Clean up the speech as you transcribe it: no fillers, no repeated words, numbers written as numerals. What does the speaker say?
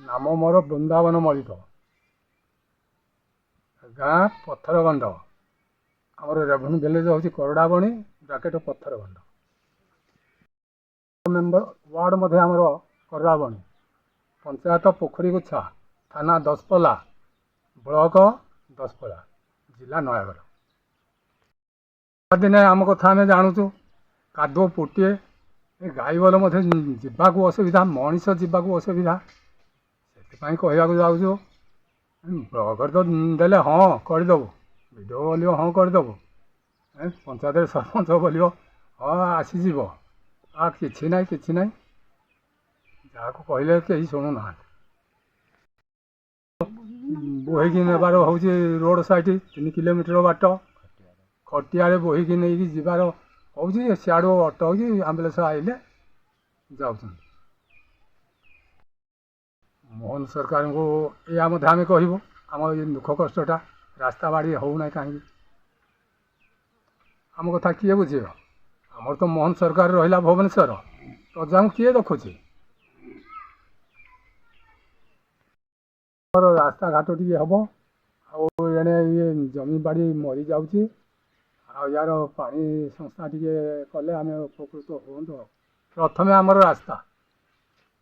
नाम मोर वृंदावन मलिक गाँ पत्थरगंड आमर रेवेन्यू विलेज हूँ करडाबणी ब्राकेट पत्थरगंड मेम्बर वार्ड मध्य आमर करडाबणी पंचायत पोखरीगुच्छा थाना दसपल्ला ब्लॉक दसपल्ला जिला नयागढ़ दिने आम कथा आम जानूँ कादुओ पोटे गाई बल जावाक असुविधा मनीष जावाक असुविधा से कहवाक जाऊँ ब्लॉक तो देले हाँ करदेबू वीडियो बोलो हाँ करदेबू पंचायत सरपंच बोलो हाँ आसीज आ कि ना जहाँ कहले कहीं शुणुना बोहीकी नेबार हूँ रोड साइड 3 किलोमीटर बाट खटिया बोहीकी नहीं जीवार हूँ सियाड़ू अटो कि आम्बुलांस आइले जाऊँ मोहन सरकार को या आम कहूँ आम ये दुख कष्टा रास्ता बाड़ी होना कहीं आम कथा किए बुझे आमर तो मोहन सरकार रहा भुवनेश्वर प्रजा किए देखुचे रास्ता घाट टी हम आने ये जमी बाड़ी मरी जाऊँगी यार पानी संस्था टी कले आम उपकृत हूँ प्रथम आमर रास्ता